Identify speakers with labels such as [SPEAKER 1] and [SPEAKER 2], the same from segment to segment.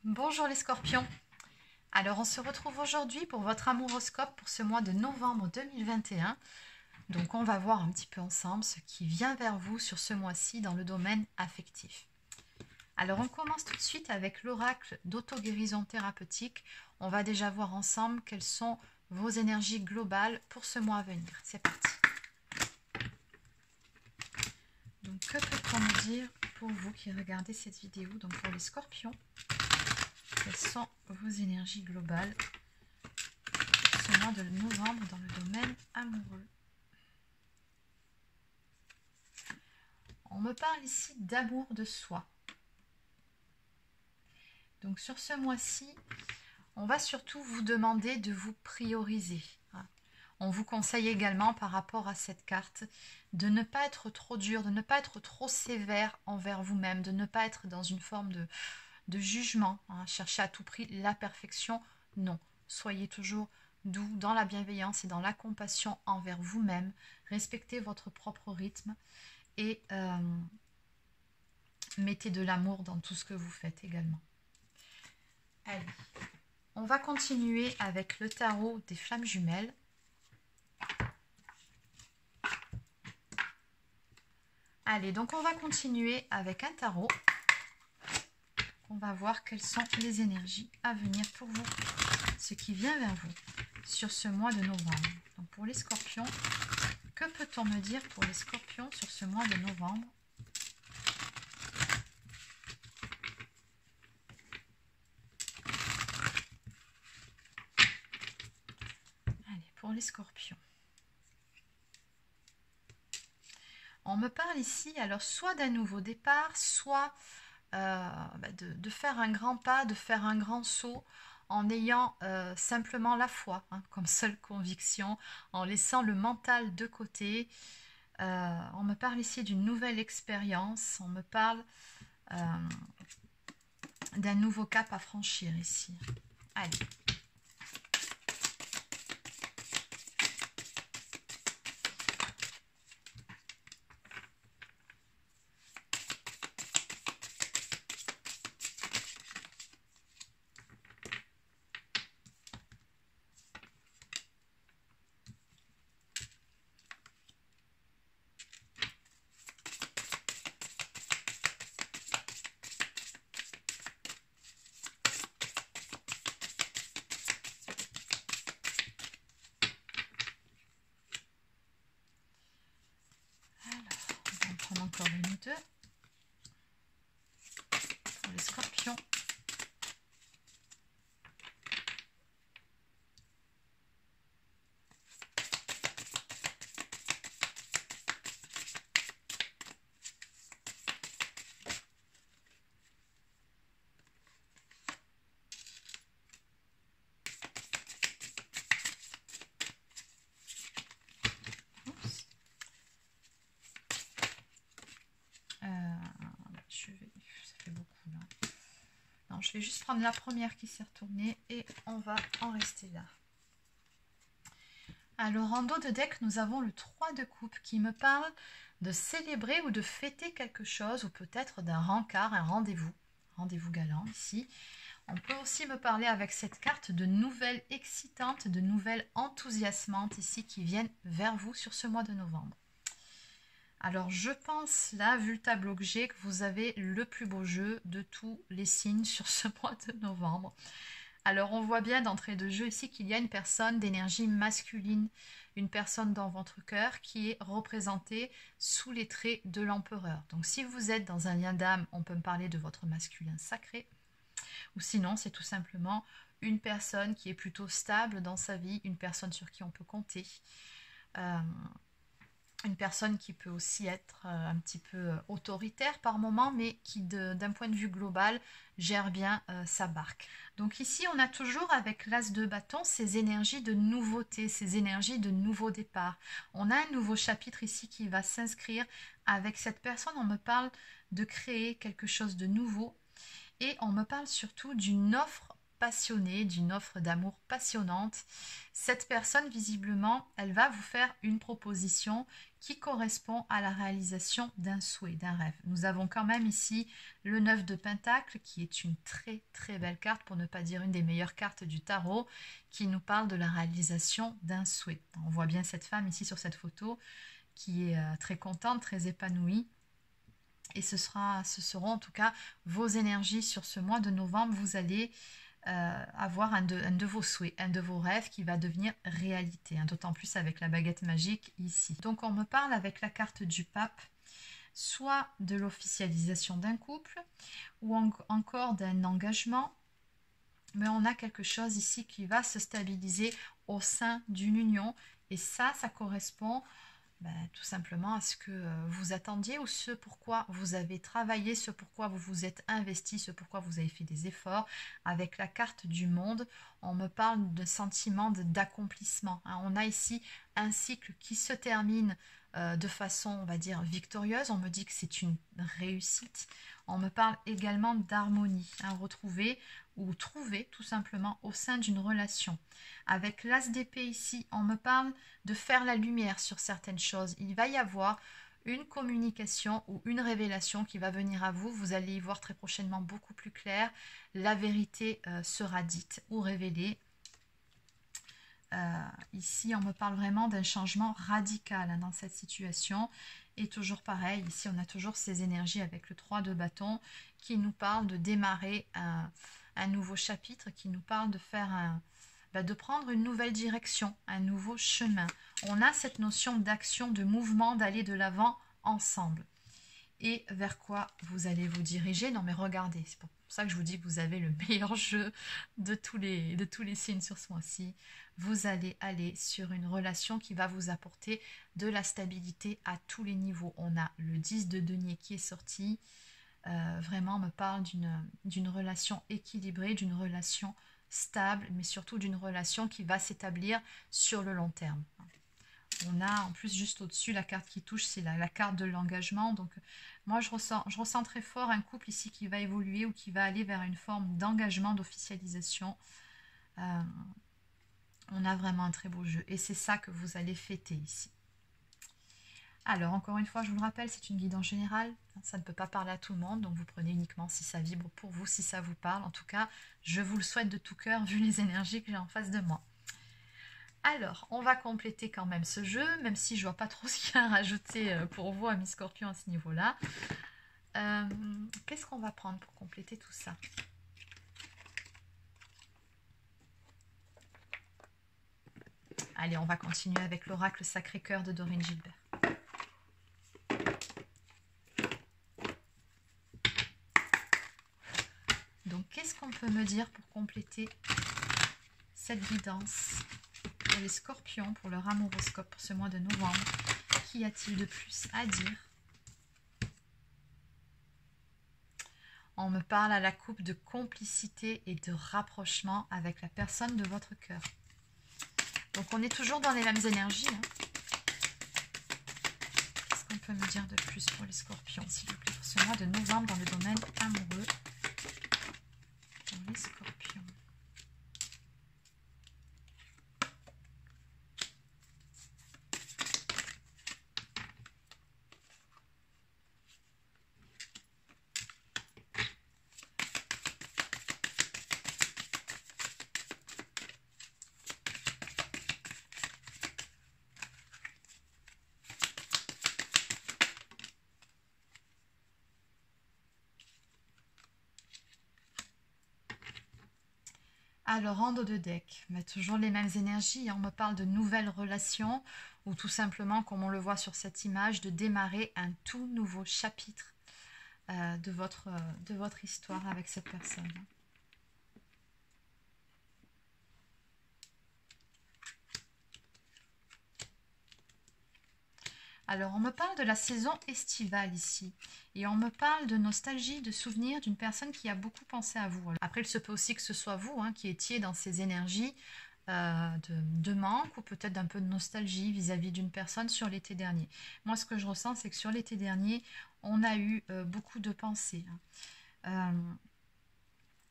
[SPEAKER 1] Bonjour les scorpions. Alors on se retrouve aujourd'hui pour votre amouroscope pour ce mois de novembre 2021. Donc on va voir un petit peu ensemble ce qui vient vers vous sur ce mois-ci dans le domaine affectif. Alors on commence tout de suite avec l'oracle d'auto-guérison thérapeutique. On va déjà voir ensemble quelles sont vos énergies globales pour ce mois à venir. C'est parti. Donc que peut-on me dire pour vous qui regardez cette vidéo, donc pour les scorpions? Quelles sont vos énergies globales ce mois de novembre dans le domaine amoureux? On me parle ici d'amour de soi. Donc sur ce mois-ci, on va surtout vous demander de vous prioriser. On vous conseille également par rapport à cette carte de ne pas être trop dur, de ne pas être trop sévère envers vous-même, de ne pas être dans une forme de jugement, chercher à tout prix la perfection. Non, soyez toujours doux dans la bienveillance et dans la compassion envers vous-même. Respectez votre propre rythme et mettez de l'amour dans tout ce que vous faites également. Allez, on va continuer avec le tarot des flammes jumelles. Allez, donc on va continuer avec un tarot. On va voir quelles sont les énergies à venir pour vous, ce qui vient vers vous sur ce mois de novembre. Donc pour les scorpions, que peut-on me dire pour les scorpions sur ce mois de novembre? Allez, pour les scorpions. On me parle ici, alors soit d'un nouveau départ, soit de faire un grand pas, de faire un grand saut en ayant simplement la foi comme seule conviction, en laissant le mental de côté. On me parle ici d'une nouvelle expérience, on me parle d'un nouveau cap à franchir ici. Allez. Encore une ou deux pour les scorpions. Je vais juste prendre la première qui s'est retournée et on va en rester là. Alors en dos de deck, nous avons le 3 de coupe qui me parle de célébrer ou de fêter quelque chose ou peut-être d'un rencard, un rendez-vous galant ici. On peut aussi me parler avec cette carte de nouvelles excitantes, de nouvelles enthousiasmantes ici qui viennent vers vous sur ce mois de novembre. Alors, je pense, là, vu le tableau que j'ai, que vous avez le plus beau jeu de tous les signes sur ce mois de novembre. Alors, on voit bien d'entrée de jeu ici qu'il y a une personne d'énergie masculine, une personne dans votre cœur qui est représentée sous les traits de l'empereur. Donc, si vous êtes dans un lien d'âme, on peut me parler de votre masculin sacré. Ou sinon, c'est tout simplement une personne qui est plutôt stable dans sa vie, une personne sur qui on peut compter. Une personne qui peut aussi être un petit peu autoritaire par moment, mais qui d'un point de vue global gère bien sa barque. Donc ici, on a toujours avec l'as de bâton ces énergies de nouveauté, ces énergies de nouveau départ. On a un nouveau chapitre ici qui va s'inscrire avec cette personne. On me parle de créer quelque chose de nouveau et on me parle surtout d'une offre passionnée, d'une offre d'amour passionnante. Cette personne, visiblement, elle va vous faire une proposition qui correspond à la réalisation d'un souhait, d'un rêve. Nous avons quand même ici le 9 de Pentacle, qui est une très très belle carte, pour ne pas dire une des meilleures cartes du tarot, qui nous parle de la réalisation d'un souhait. On voit bien cette femme ici sur cette photo, qui est très contente, très épanouie. Et ce seront en tout cas vos énergies sur ce mois de novembre. Vous allez avoir un de vos souhaits, un de vos rêves qui va devenir réalité, hein, d'autant plus avec la baguette magique ici. Donc on me parle avec la carte du pape, soit de l'officialisation d'un couple, ou encore d'un engagement, mais on a quelque chose ici qui va se stabiliser au sein d'une union, et ça correspond tout simplement à ce que vous attendiez, ou ce pourquoi vous avez travaillé, ce pourquoi vous vous êtes investi, ce pourquoi vous avez fait des efforts. Avec la carte du monde, on me parle de sentiment d'accomplissement, hein. On a ici un cycle qui se termine de façon, on va dire, victorieuse. On me dit que c'est une réussite. On me parle également d'harmonie, hein, retrouver ou trouver tout simplement au sein d'une relation. Avec l'as d'épée ici, on me parle de faire la lumière sur certaines choses. Il va y avoir une communication ou une révélation qui va venir à vous. Vous allez y voir très prochainement beaucoup plus clair. La vérité sera dite ou révélée. Ici, on me parle vraiment d'un changement radical, hein, dans cette situation. Et toujours pareil, ici, on a toujours ces énergies avec le 3 de bâton qui nous parle de démarrer un nouveau chapitre, qui nous parle de faire de prendre une nouvelle direction, un nouveau chemin. On a cette notion d'action, de mouvement, d'aller de l'avant ensemble. Et vers quoi vous allez vous diriger? Non mais regardez, c'est pour ça que je vous dis que vous avez le meilleur jeu de tous les signes sur ce mois-ci. Vous allez aller sur une relation qui va vous apporter de la stabilité à tous les niveaux. On a le 10 de denier qui est sorti. Vraiment, on me parle d'une relation équilibrée, d'une relation stable, mais surtout d'une relation qui va s'établir sur le long terme. On a en plus juste au-dessus la carte qui touche, c'est la carte de l'engagement. Donc moi je ressens très fort un couple ici qui va évoluer ou qui va aller vers une forme d'engagement, d'officialisation. On a vraiment un très beau jeu et c'est ça que vous allez fêter ici. Alors encore une fois, je vous le rappelle, c'est une guidance générale, ça ne peut pas parler à tout le monde, donc vous prenez uniquement si ça vibre pour vous, si ça vous parle. En tout cas, je vous le souhaite de tout cœur vu les énergies que j'ai en face de moi. Alors, on va compléter quand même ce jeu, même si je ne vois pas trop ce qu'il y a à rajouter pour vous, amis Scorpions, à ce niveau-là. Qu'est-ce qu'on va prendre pour compléter tout ça? Allez, on va continuer avec l'oracle Sacré-Cœur de Dorine Gilbert. Donc, qu'est-ce qu'on peut me dire pour compléter cette guidance pour les Scorpions, pour leur amouroscope pour ce mois de novembre? Qu'y a-t-il de plus à dire? On me parle à la coupe de complicité et de rapprochement avec la personne de votre cœur. Donc, on est toujours dans les mêmes énergies, hein. Qu'est-ce qu'on peut me dire de plus pour les Scorpions, s'il vous plaît, pour ce mois de novembre dans le domaine amoureux? Pour les Scorpions. Alors, en dos de deck, mais toujours les mêmes énergies. On me parle de nouvelles relations ou tout simplement, comme on le voit sur cette image, de démarrer un tout nouveau chapitre de votre histoire avec cette personne. Alors, on me parle de la saison estivale ici. Et on me parle de nostalgie, de souvenirs d'une personne qui a beaucoup pensé à vous. Après, il se peut aussi que ce soit vous, hein, qui étiez dans ces énergies de manque ou peut-être d'un peu de nostalgie vis-à-vis d'une personne sur l'été dernier. Moi, ce que je ressens, c'est que sur l'été dernier, on a eu beaucoup de pensées, hein.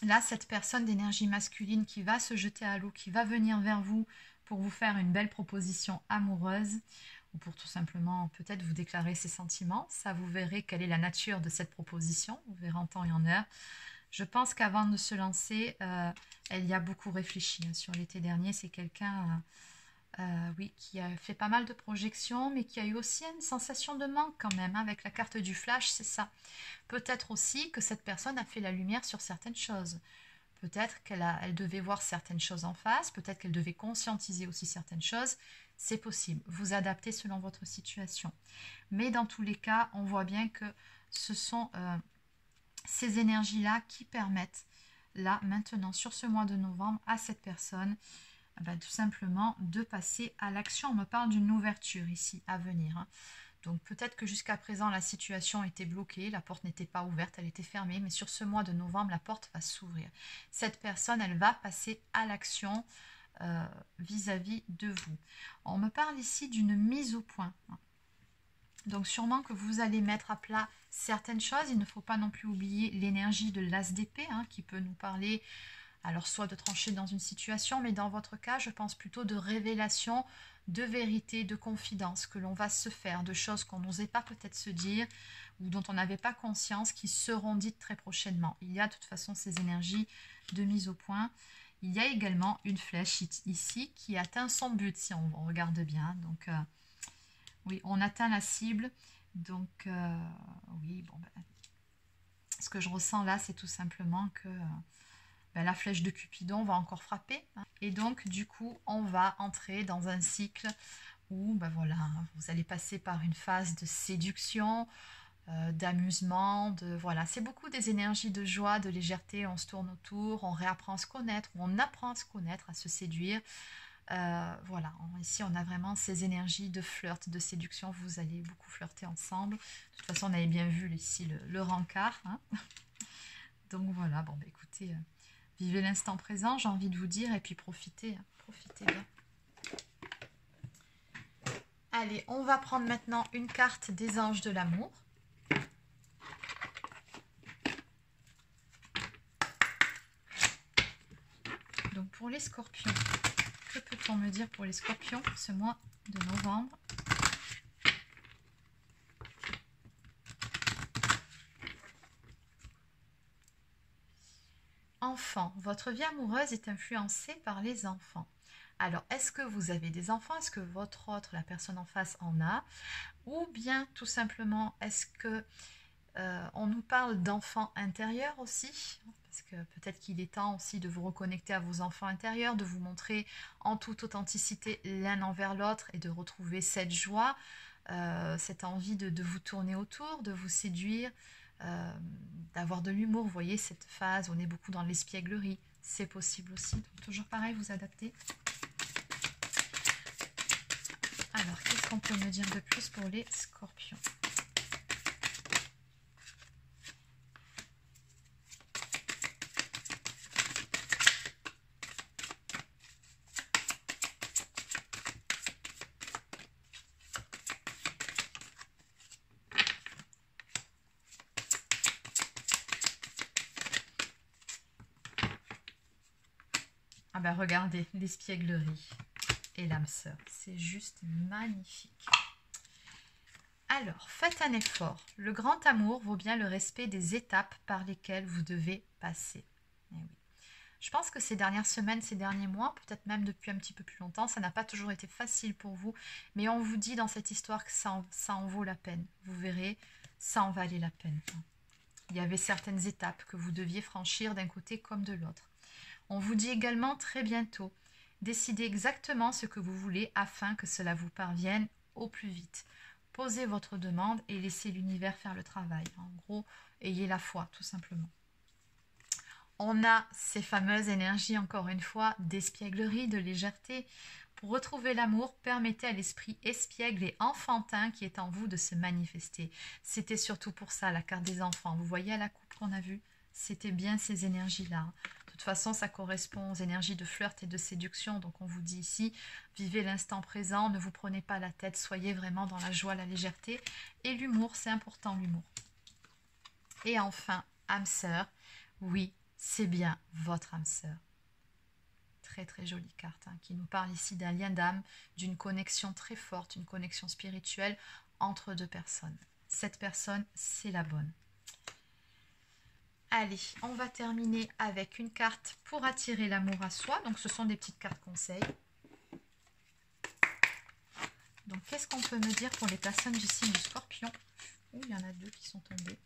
[SPEAKER 1] Là, cette personne d'énergie masculine qui va se jeter à l'eau, qui va venir vers vous pour vous faire une belle proposition amoureuse, ou pour tout simplement peut-être vous déclarer ses sentiments. Ça, vous verrez quelle est la nature de cette proposition, vous verrez en temps et en heure. Je pense qu'avant de se lancer, elle y a beaucoup réfléchi. Sur l'été dernier, c'est quelqu'un oui, qui a fait pas mal de projections, mais qui a eu aussi une sensation de manque quand même. Avec la carte du flash, c'est ça. Peut-être aussi que cette personne a fait la lumière sur certaines choses. Peut-être qu'elle devait voir certaines choses en face, peut-être qu'elle devait conscientiser aussi certaines choses. C'est possible. Vous adaptez selon votre situation. Mais dans tous les cas, on voit bien que ce sont ces énergies-là qui permettent, là, maintenant, sur ce mois de novembre, à cette personne, tout simplement de passer à l'action. On me parle d'une ouverture ici à venir. Hein. Donc peut-être que jusqu'à présent, la situation était bloquée, la porte n'était pas ouverte, elle était fermée, mais sur ce mois de novembre, la porte va s'ouvrir. Cette personne, elle va passer à l'action vis-à-vis de vous. On me parle ici d'une mise au point. Donc sûrement que vous allez mettre à plat certaines choses. Il ne faut pas non plus oublier l'énergie de l'as d'épée qui peut nous parler, alors soit de trancher dans une situation, mais dans votre cas, je pense plutôt de révélation, de vérité, de confidence que l'on va se faire, de choses qu'on n'osait pas peut-être se dire ou dont on n'avait pas conscience, qui seront dites très prochainement. Il y a de toute façon ces énergies de mise au point. Il y a également une flèche ici qui atteint son but, si on regarde bien. Donc oui, on atteint la cible. Donc oui, bon, ce que je ressens là, c'est tout simplement que la flèche de Cupidon va encore frapper. Et donc, du coup, on va entrer dans un cycle où, voilà, vous allez passer par une phase de séduction, d'amusement, voilà. C'est beaucoup des énergies de joie, de légèreté. On se tourne autour, on réapprend à se connaître, on apprend à se connaître, à se séduire. Voilà, ici, on a vraiment ces énergies de flirt, de séduction. Vous allez beaucoup flirter ensemble. De toute façon, on avait bien vu ici le rencard. Donc, voilà, bon, écoutez... vivez l'instant présent, j'ai envie de vous dire, et puis profitez bien. Allez, on va prendre maintenant une carte des anges de l'amour. Donc pour les scorpions, que peut-on me dire pour les scorpions ce mois de novembre ? Enfant, votre vie amoureuse est influencée par les enfants. Alors, est-ce que vous avez des enfants? Est-ce que votre autre, la personne en face, en a? Ou bien, tout simplement, est-ce que on nous parle d'enfants intérieurs aussi? Parce que peut-être qu'il est temps aussi de vous reconnecter à vos enfants intérieurs, de vous montrer en toute authenticité l'un envers l'autre et de retrouver cette joie, cette envie de vous tourner autour, de vous séduire, d'avoir de l'humour. Vous voyez cette phase, on est beaucoup dans l'espièglerie, c'est possible aussi. Donc, toujours pareil, vous adaptez. Alors, qu'est-ce qu'on peut me dire de plus pour les scorpions? Ah ben regardez, l'espièglerie et l'âme sœur, c'est juste magnifique. Alors, faites un effort. Le grand amour vaut bien le respect des étapes par lesquelles vous devez passer. Eh oui. Je pense que ces dernières semaines, ces derniers mois, peut-être même depuis un petit peu plus longtemps, ça n'a pas toujours été facile pour vous, mais on vous dit dans cette histoire que ça en vaut la peine. Vous verrez, ça en valait la peine. Il y avait certaines étapes que vous deviez franchir d'un côté comme de l'autre. On vous dit également très bientôt, décidez exactement ce que vous voulez afin que cela vous parvienne au plus vite. Posez votre demande et laissez l'univers faire le travail. En gros, ayez la foi, tout simplement. On a ces fameuses énergies, encore une fois, d'espièglerie, de légèreté. Pour retrouver l'amour, permettez à l'esprit espiègle et enfantin qui est en vous de se manifester. C'était surtout pour ça, la carte des enfants. Vous voyez à la coupe qu'on a vue? C'était bien ces énergies-là. De toute façon, ça correspond aux énergies de flirt et de séduction. Donc, on vous dit ici, vivez l'instant présent, ne vous prenez pas la tête, soyez vraiment dans la joie, la légèreté. Et l'humour, c'est important, l'humour. Et enfin, âme sœur, oui, c'est bien votre âme sœur. très très jolie carte hein, qui nous parle ici d'un lien d'âme, d'une connexion très forte, une connexion spirituelle entre deux personnes. Cette personne, c'est la bonne. Allez, on va terminer avec une carte pour attirer l'amour à soi. Donc, ce sont des petites cartes conseils. Donc, qu'est-ce qu'on peut me dire pour les personnes du signe du Scorpion? Oh, il y en a deux qui sont tombés.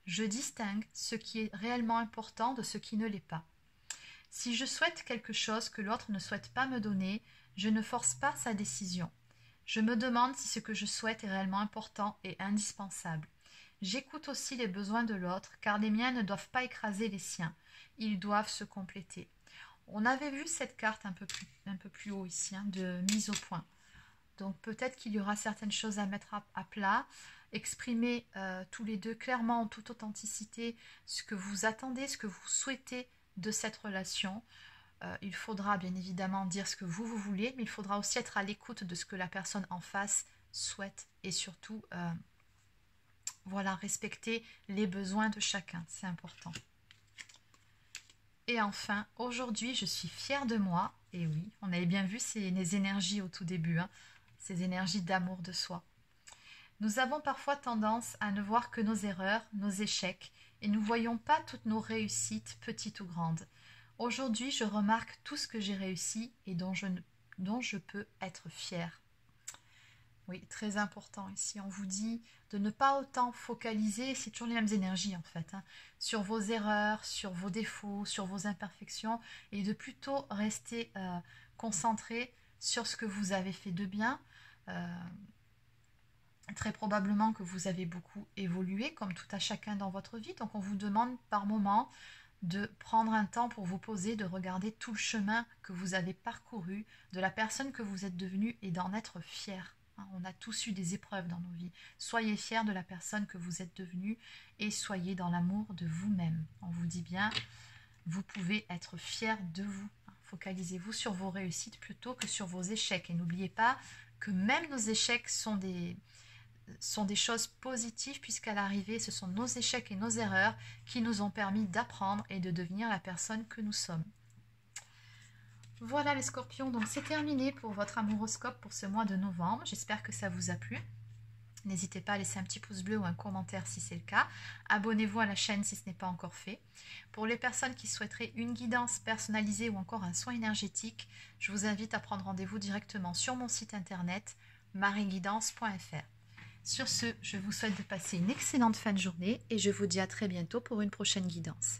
[SPEAKER 1] Je distingue ce qui est réellement important de ce qui ne l'est pas. Si je souhaite quelque chose que l'autre ne souhaite pas me donner, je ne force pas sa décision. Je me demande si ce que je souhaite est réellement important et indispensable. J'écoute aussi les besoins de l'autre, car les miens ne doivent pas écraser les siens. Ils doivent se compléter. On avait vu cette carte un peu plus haut ici, hein, de mise au point. Donc peut-être qu'il y aura certaines choses à mettre à plat, exprimer tous les deux clairement en toute authenticité ce que vous attendez, ce que vous souhaitez de cette relation. Il faudra bien évidemment dire ce que vous voulez, mais il faudra aussi être à l'écoute de ce que la personne en face souhaite et surtout voilà, respecter les besoins de chacun, c'est important. Et enfin, aujourd'hui, je suis fière de moi. Et oui, on avait bien vu les énergies au tout début, hein, ces énergies d'amour de soi. Nous avons parfois tendance à ne voir que nos erreurs, nos échecs, et nous ne voyons pas toutes nos réussites, petites ou grandes. Aujourd'hui, je remarque tout ce que j'ai réussi et dont je peux être fière. Oui, très important ici. On vous dit de ne pas autant focaliser, c'est toujours les mêmes énergies en fait, hein, sur vos erreurs, sur vos défauts, sur vos imperfections, et de plutôt rester concentré sur ce que vous avez fait de bien. Très probablement que vous avez beaucoup évolué, comme tout à chacun dans votre vie. Donc on vous demande par moment de prendre un temps pour vous poser, de regarder tout le chemin que vous avez parcouru, de la personne que vous êtes devenue et d'en être fier. On a tous eu des épreuves dans nos vies. Soyez fiers de la personne que vous êtes devenue et soyez dans l'amour de vous-même. On vous dit bien, vous pouvez être fiers de vous. Focalisez-vous sur vos réussites plutôt que sur vos échecs. Et n'oubliez pas que même nos échecs sont des choses positives, puisqu'à l'arrivée, ce sont nos échecs et nos erreurs qui nous ont permis d'apprendre et de devenir la personne que nous sommes. Voilà les scorpions, donc c'est terminé pour votre amouroscope pour ce mois de novembre. J'espère que ça vous a plu. N'hésitez pas à laisser un petit pouce bleu ou un commentaire si c'est le cas. Abonnez-vous à la chaîne si ce n'est pas encore fait. Pour les personnes qui souhaiteraient une guidance personnalisée ou encore un soin énergétique, je vous invite à prendre rendez-vous directement sur mon site internet marieguidance.fr. Sur ce, je vous souhaite de passer une excellente fin de journée et je vous dis à très bientôt pour une prochaine guidance.